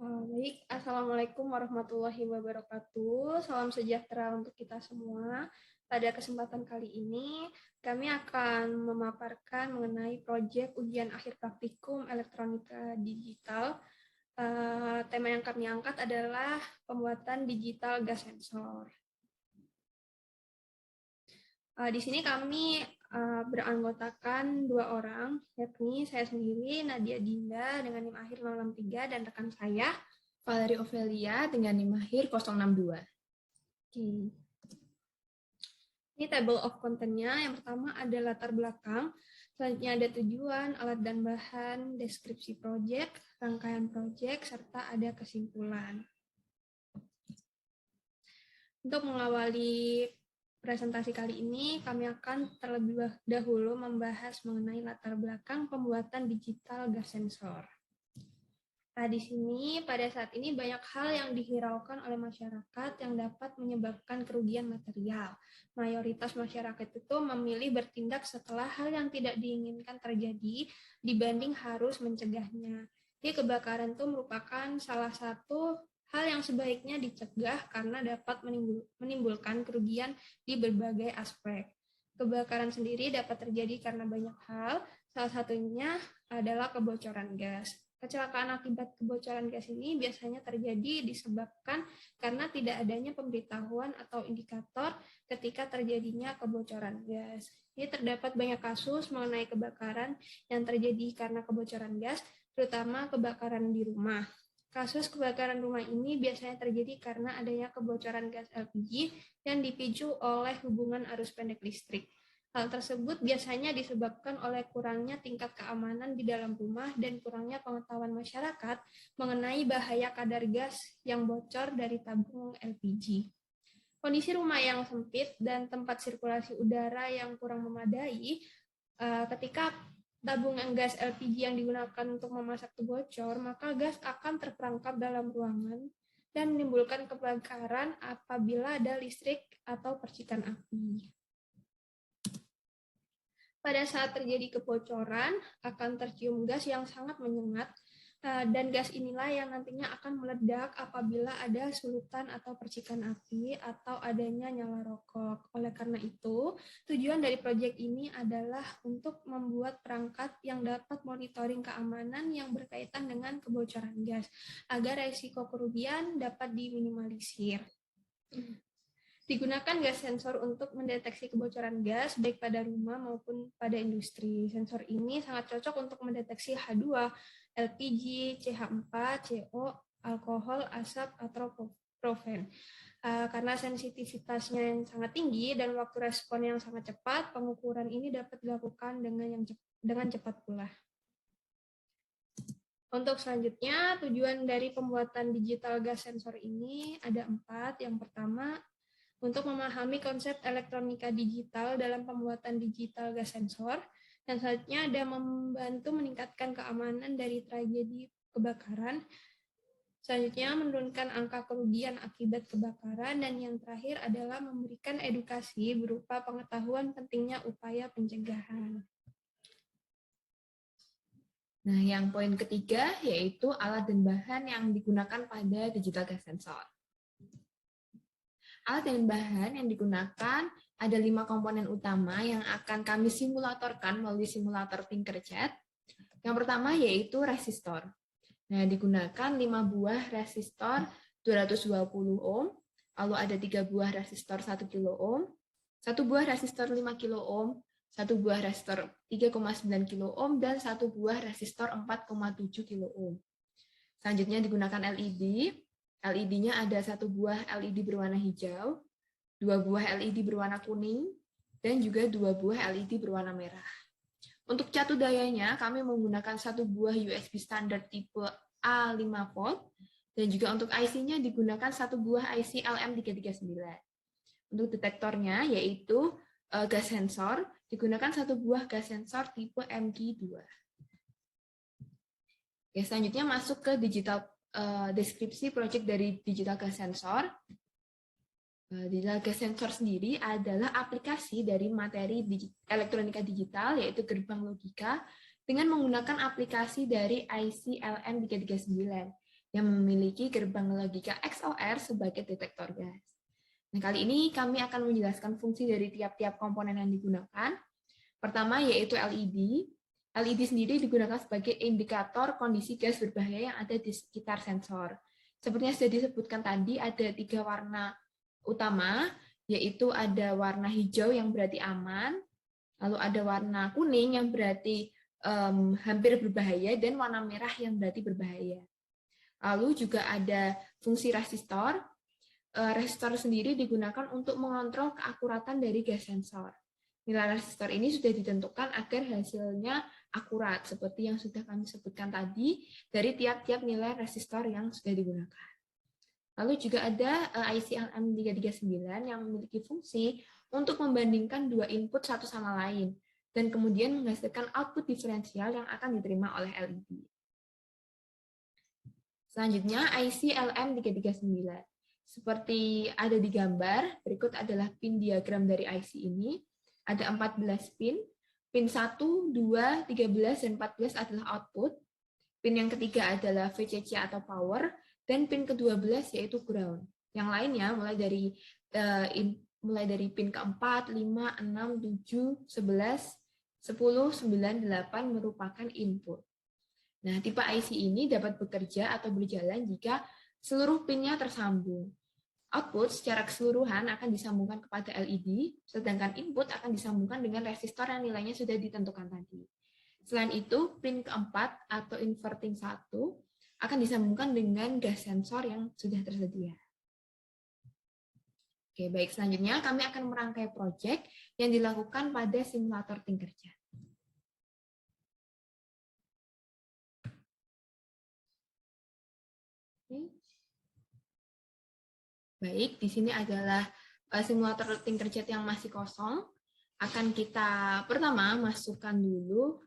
Baik, Assalamualaikum warahmatullahi wabarakatuh. Salam sejahtera untuk kita semua. Pada kesempatan kali ini, kami akan memaparkan mengenai proyek ujian akhir praktikum elektronika digital. Tema yang kami angkat adalah pembuatan digital gas sensor. Di sini kami beranggotakan 2 orang, yakni saya sendiri, Nadia Dinda dengan NIM akhir 063, dan rekan saya, Valerie Ovelia dengan NIM akhir 062. Oke. Ini table of content-nya. Yang pertama ada latar belakang, selanjutnya ada tujuan, alat dan bahan, deskripsi proyek, rangkaian proyek, serta ada kesimpulan. Untuk mengawali presentasi kali ini, kami akan terlebih dahulu membahas mengenai latar belakang pembuatan digital gas sensor. Nah, di sini pada saat ini banyak hal yang dihiraukan oleh masyarakat yang dapat menyebabkan kerugian material. Mayoritas masyarakat itu memilih bertindak setelah hal yang tidak diinginkan terjadi dibanding harus mencegahnya. Jadi kebakaran itu merupakan salah satu hal yang sebaiknya dicegah karena dapat menimbulkan kerugian di berbagai aspek. Kebakaran sendiri dapat terjadi karena banyak hal, salah satunya adalah kebocoran gas. Kecelakaan akibat kebocoran gas ini biasanya terjadi disebabkan karena tidak adanya pemberitahuan atau indikator ketika terjadinya kebocoran gas. Ini terdapat banyak kasus mengenai kebakaran yang terjadi karena kebocoran gas, terutama kebakaran di rumah. Kasus kebakaran rumah ini biasanya terjadi karena adanya kebocoran gas LPG yang dipicu oleh hubungan arus pendek listrik. Hal tersebut biasanya disebabkan oleh kurangnya tingkat keamanan di dalam rumah dan kurangnya pengetahuan masyarakat mengenai bahaya kadar gas yang bocor dari tabung LPG. Kondisi rumah yang sempit dan tempat sirkulasi udara yang kurang memadai, ketika tabung gas LPG yang digunakan untuk memasak itu bocor, maka gas akan terperangkap dalam ruangan dan menimbulkan kebakaran apabila ada listrik atau percikan api. Pada saat terjadi kebocoran, akan tercium gas yang sangat menyengat, dan gas inilah yang nantinya akan meledak apabila ada sulutan atau percikan api atau adanya nyala rokok. Oleh karena itu, tujuan dari proyek ini adalah untuk membuat perangkat yang dapat monitoring keamanan yang berkaitan dengan kebocoran gas, agar risiko kerugian dapat diminimalisir. Digunakan gas sensor untuk mendeteksi kebocoran gas baik pada rumah maupun pada industri. Sensor ini sangat cocok untuk mendeteksi H2, LPG, CH4, CO, alkohol, asap, atau profen. Karena sensitivitasnya yang sangat tinggi dan waktu respon yang sangat cepat, pengukuran ini dapat dilakukan dengan cepat pula. Untuk selanjutnya, tujuan dari pembuatan digital gas sensor ini ada 4. Yang pertama, untuk memahami konsep elektronika digital dalam pembuatan digital gas sensor, dan selanjutnya ada membantu meningkatkan keamanan dari tragedi kebakaran, selanjutnya menurunkan angka kerugian akibat kebakaran, dan yang terakhir adalah memberikan edukasi berupa pengetahuan pentingnya upaya pencegahan. Nah, yang poin ketiga yaitu alat dan bahan yang digunakan pada digital gas sensor. Alat dan bahan yang digunakan ada 5 komponen utama yang akan kami simulatorkan melalui simulator Tinkercad. Yang pertama yaitu resistor. Nah, digunakan 5 buah resistor 220 ohm, lalu ada 3 buah resistor 1 kilo ohm, 1 buah resistor 5 kilo ohm, 1 buah resistor 3,9 kilo ohm, dan 1 buah resistor 4,7 kilo ohm. Selanjutnya digunakan LED. LED-nya ada 1 buah LED berwarna hijau, 2 buah LED berwarna kuning, dan juga 2 buah LED berwarna merah. Untuk catu dayanya, kami menggunakan 1 buah USB standar tipe A5 volt, dan juga untuk IC-nya digunakan 1 buah IC LM339. Untuk detektornya, yaitu gas sensor, digunakan 1 buah gas sensor tipe MG2. Oke, selanjutnya masuk ke digital deskripsi proyek dari digital gas sensor. Digital gas sensor sendiri adalah aplikasi dari materi elektronika digital, yaitu gerbang logika, dengan menggunakan aplikasi dari IC LM339. yang memiliki gerbang logika XOR sebagai detektor gas. Nah, kali ini kami akan menjelaskan fungsi dari tiap-tiap komponen yang digunakan. Pertama yaitu LED. LED sendiri digunakan sebagai indikator kondisi gas berbahaya yang ada di sekitar sensor. Seperti yang sudah disebutkan tadi, ada 3 warna utama, yaitu ada warna hijau yang berarti aman, lalu ada warna kuning yang berarti hampir berbahaya, dan warna merah yang berarti berbahaya. Lalu juga ada fungsi resistor. Resistor sendiri digunakan untuk mengontrol keakuratan dari gas sensor. Nilai resistor ini sudah ditentukan agar hasilnya akurat, seperti yang sudah kami sebutkan tadi, dari tiap-tiap nilai resistor yang sudah digunakan. Lalu juga ada IC LM339 yang memiliki fungsi untuk membandingkan dua input satu sama lain, dan kemudian menghasilkan output diferensial yang akan diterima oleh LED. Selanjutnya IC LM339. Seperti ada di gambar, berikut adalah pin diagram dari IC ini. Ada 14 pin. Pin 1, 2, 13, dan 14 adalah output. Pin yang ketiga adalah VCC atau power. Dan pin ke-12 yaitu ground. Yang lainnya mulai dari pin ke-4, 5, 6, 7, 11, 10, 9, 8 merupakan input. Nah, tipe IC ini dapat bekerja atau berjalan jika seluruh pinnya tersambung. Output secara keseluruhan akan disambungkan kepada LED, sedangkan input akan disambungkan dengan resistor yang nilainya sudah ditentukan tadi. Selain itu, pin keempat atau inverting 1 akan disambungkan dengan gas sensor yang sudah tersedia. Oke, baik. Selanjutnya kami akan merangkai proyek yang dilakukan pada simulator Tinkercad. Baik, di sini adalah simulator Tinkercad yang masih kosong. Akan kita pertama masukkan dulu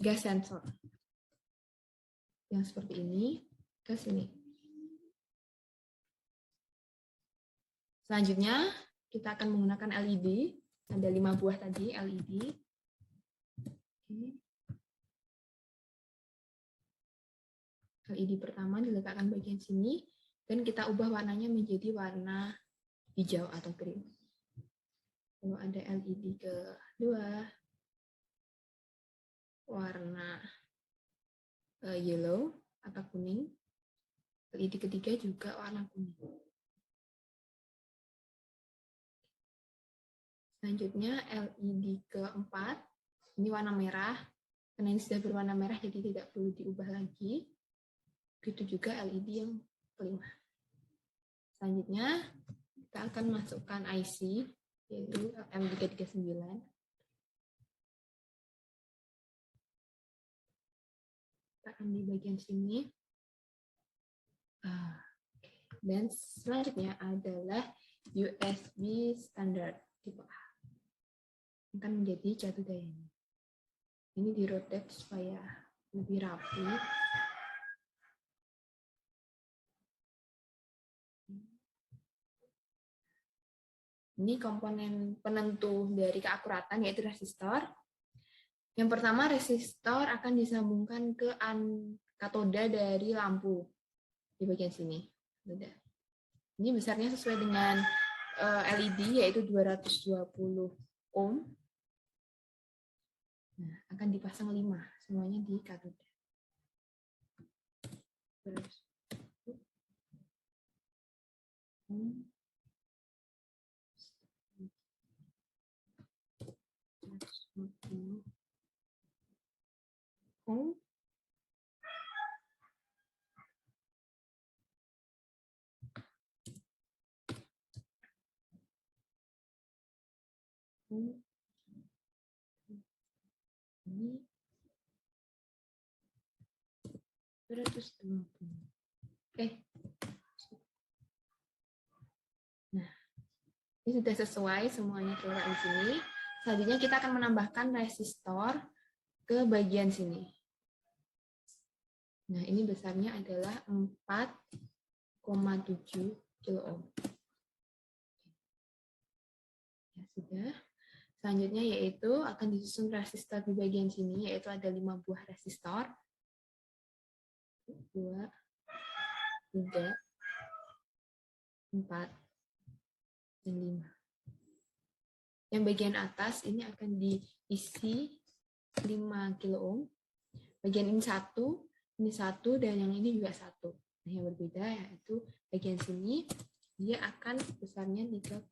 gas sensor yang seperti ini ke sini. Selanjutnya kita akan menggunakan LED. Ada 5 buah tadi LED. LED pertama diletakkan bagian sini. Dan kita ubah warnanya menjadi warna hijau atau green. Lalu ada LED kedua, warna yellow atau kuning. LED ketiga juga warna kuning. Selanjutnya LED keempat, ini warna merah. Karena ini sudah berwarna merah, jadi tidak perlu diubah lagi. Begitu juga LED yang kelima. Selanjutnya, kita akan masukkan IC, yaitu LM339. Letakkan di bagian sini. Dan selanjutnya adalah USB standar tipe A. Akan menjadi jatuh dayanya. Ini di-rotate supaya lebih rapi. Ini komponen penentu dari keakuratan, yaitu resistor. Yang pertama, resistor akan disambungkan ke katoda dari lampu di bagian sini. Ini besarnya sesuai dengan LED, yaitu 220 ohm. Nah, akan dipasang 5, semuanya di katoda. Ini 220. Nah, ini sudah sesuai semuanya terletak di sini. Selanjutnya kita akan menambahkan resistor ke bagian sini. Nah, ini besarnya adalah 4,7 kilo ohm. Ya, sudah. Selanjutnya yaitu akan disusun resistor di bagian sini, yaitu ada 5 buah resistor. 2, 3, 4, dan 5. Yang bagian atas ini akan diisi 5 kilo ohm. Bagian ini 1, dan yang ini juga 1. Nah, yang berbeda yaitu bagian sini dia akan besarnya 3,9.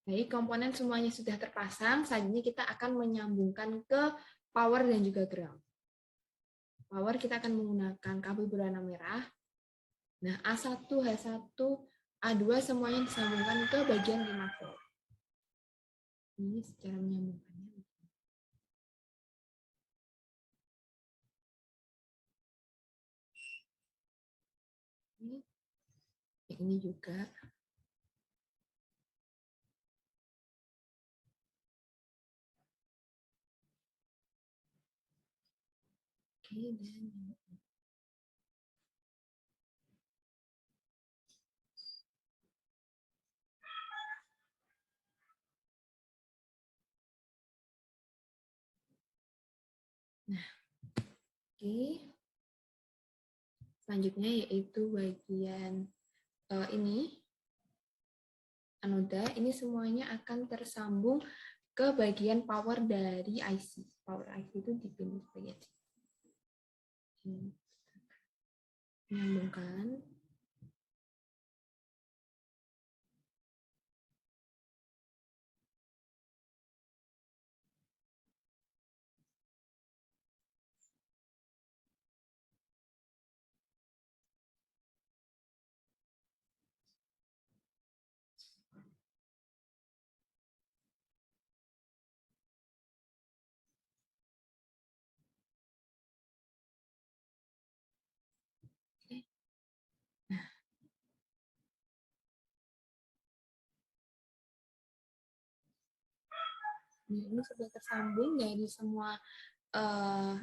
Baik, komponen semuanya sudah terpasang. Selanjutnya kita akan menyambungkan ke power dan juga ground. Power kita akan menggunakan kabel berwarna merah. Nah, A1, H1, A2 semuanya disambungkan ke bagian 5 volt. Ini secara menyambungkannya. Ini juga. Oke, dan nah, oke. Selanjutnya yaitu bagian ini anoda, ini semuanya akan tersambung ke bagian power dari IC. Power IC itu di pin bagian sini. Menyambungkan. Ini sudah tersambung dari semua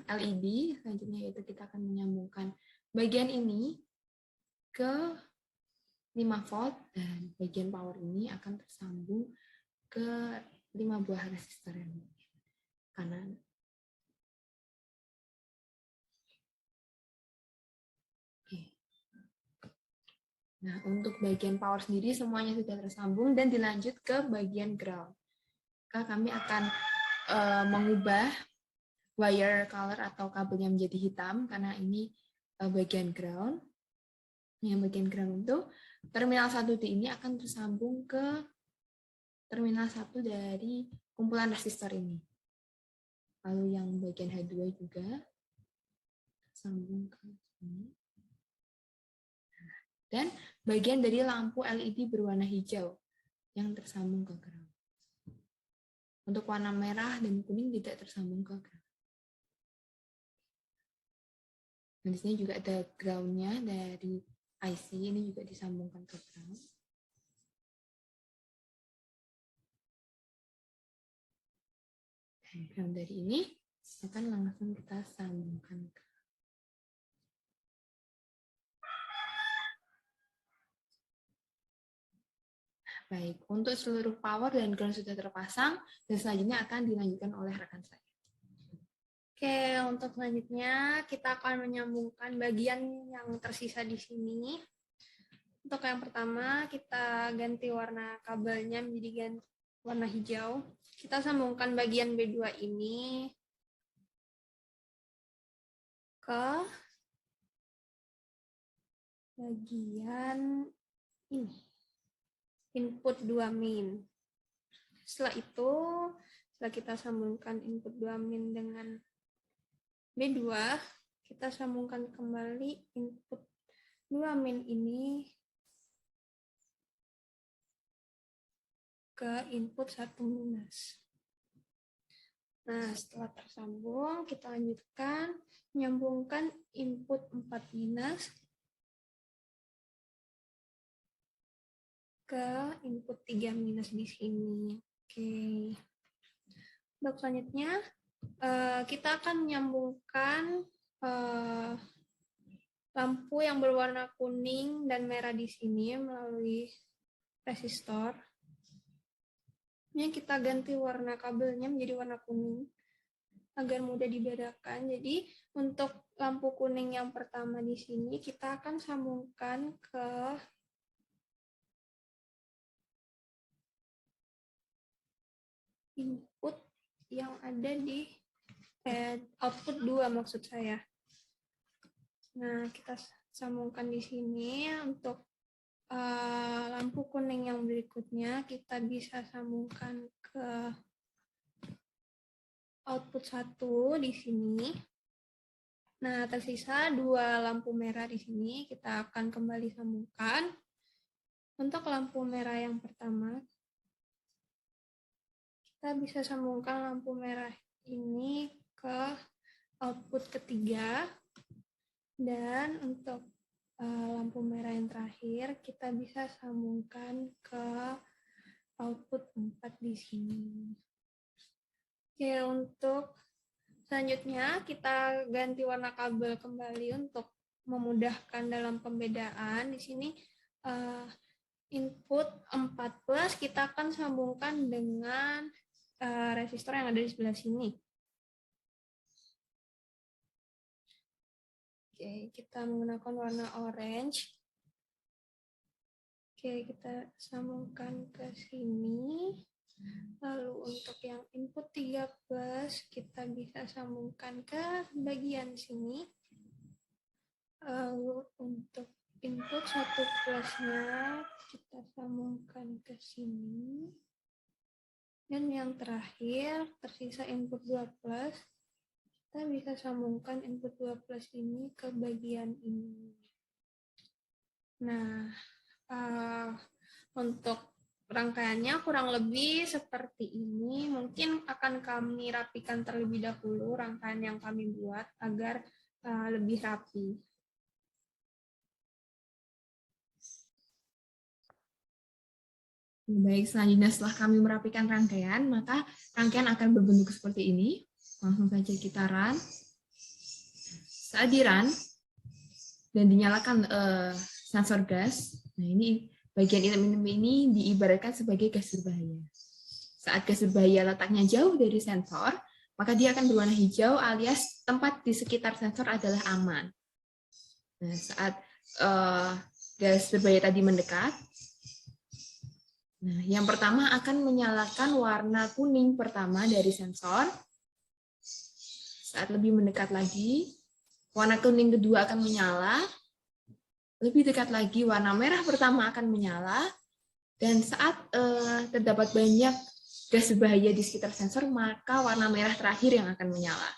LED. Selanjutnya yaitu kita akan menyambungkan bagian ini ke 5 volt dan bagian power ini akan tersambung ke 5 buah resistor yang kanan. Oke. Nah, untuk bagian power sendiri semuanya sudah tersambung dan dilanjut ke bagian ground. Maka kami akan mengubah wire color atau kabelnya menjadi hitam karena ini bagian ground. Yang bagian ground itu terminal 1D ini akan tersambung ke terminal 1 dari kumpulan resistor ini. Lalu yang bagian H2 juga tersambung ke sini. Dan bagian dari lampu LED berwarna hijau yang tersambung ke ground. Untuk warna merah dan kuning tidak tersambung ke ground. Dan di sini juga ada ground-nya dari IC, ini juga disambungkan ke ground. Dan ground dari ini akan langsung kita sambungkan ke. Baik, untuk seluruh power dan ground sudah terpasang, dan selanjutnya akan dilanjutkan oleh rekan saya. Oke, untuk selanjutnya kita akan menyambungkan bagian yang tersisa di sini. Untuk yang pertama, kita ganti warna kabelnya menjadi warna hijau. Kita sambungkan bagian B2 ini ke bagian ini, input 2 min. Setelah itu, setelah kita sambungkan input 2 min dengan B2, kita sambungkan kembali input 2 min ini ke input 1 minus. Nah, setelah tersambung, kita lanjutkan menyambungkan input 4 minus ke input 3 minus di sini. Oke. Untuk selanjutnya, kita akan menyambungkan lampu yang berwarna kuning dan merah di sini melalui resistor. Ini kita ganti warna kabelnya menjadi warna kuning. agar mudah dibedakan. Jadi untuk lampu kuning yang pertama di sini kita akan sambungkan ke input yang ada di output 2 maksud saya. Nah, kita sambungkan di sini. Untuk lampu kuning yang berikutnya kita bisa sambungkan ke output 1 di sini. Nah, tersisa 2 lampu merah di sini, kita akan kembali sambungkan. Untuk lampu merah yang pertama, kita bisa sambungkan lampu merah ini ke output ketiga. Dan untuk lampu merah yang terakhir, kita bisa sambungkan ke output 4 di sini. Oke, untuk selanjutnya kita ganti warna kabel kembali untuk memudahkan dalam pembedaan. Di sini input 4+ kita akan sambungkan dengan resistor yang ada di sebelah sini. Oke, kita menggunakan warna orange. Oke, kita sambungkan ke sini. Lalu untuk yang input 3+, kita bisa sambungkan ke bagian sini. Lalu untuk input 1+-nya, kita sambungkan ke sini. Dan yang terakhir, tersisa input 2+, kita bisa sambungkan input 2+ ini ke bagian ini. Nah, untuk rangkaiannya kurang lebih seperti ini. Mungkin akan kami rapikan terlebih dahulu rangkaian yang kami buat agar lebih rapi. Baik, selanjutnya setelah kami merapikan rangkaian, maka rangkaian akan berbentuk seperti ini. Langsung saja kita run. Saat di run dan dinyalakan sensor gas, nah ini bagian ilmu ini diibaratkan sebagai gas berbahaya. Saat gas berbahaya letaknya jauh dari sensor, maka dia akan berwarna hijau alias tempat di sekitar sensor adalah aman. Nah, saat gas berbahaya tadi mendekat, nah, yang pertama akan menyalakan warna kuning pertama dari sensor. Saat lebih mendekat lagi, warna kuning kedua akan menyala. Lebih dekat lagi, warna merah pertama akan menyala. Dan saat terdapat banyak gas berbahaya di sekitar sensor, maka warna merah terakhir yang akan menyala.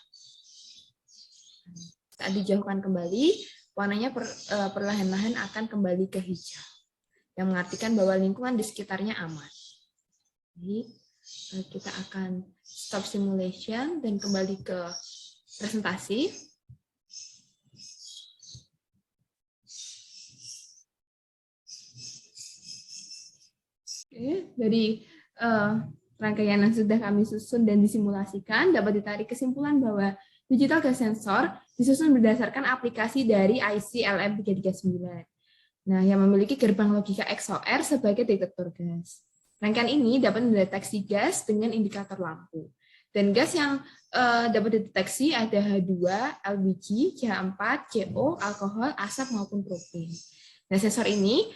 Saat dijauhkan kembali, warnanya perlahan-lahan akan kembali ke hijau, yang mengartikan bahwa lingkungan di sekitarnya aman. Jadi, kita akan stop simulation dan kembali ke presentasi. Oke, dari rangkaian yang sudah kami susun dan disimulasikan, dapat ditarik kesimpulan bahwa digital gas sensor disusun berdasarkan aplikasi dari IC LM339. Nah, yang memiliki gerbang logika XOR sebagai detektor gas. Rangkaian ini dapat mendeteksi gas dengan indikator lampu. Dan gas yang dapat dideteksi ada H2, LPG, CH4, CO, alkohol, asap, maupun propin. Nah, sensor ini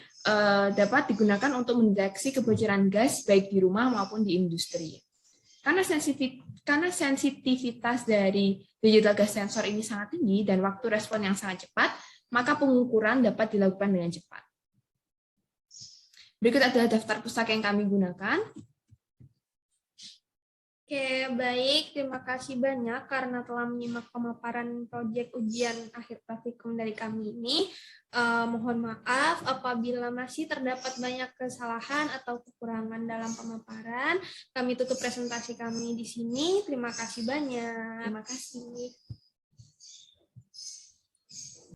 dapat digunakan untuk mendeteksi kebocoran gas baik di rumah maupun di industri. Karena sensitivitas dari digital gas sensor ini sangat tinggi dan waktu respon yang sangat cepat, maka pengukuran dapat dilakukan dengan cepat. Berikut adalah daftar pustaka yang kami gunakan. Oke, baik. Terima kasih banyak karena telah menyimak pemaparan proyek ujian akhir praktikum dari kami ini. Mohon maaf apabila masih terdapat banyak kesalahan atau kekurangan dalam pemaparan. Kami tutup presentasi kami di sini. Terima kasih banyak. Terima kasih.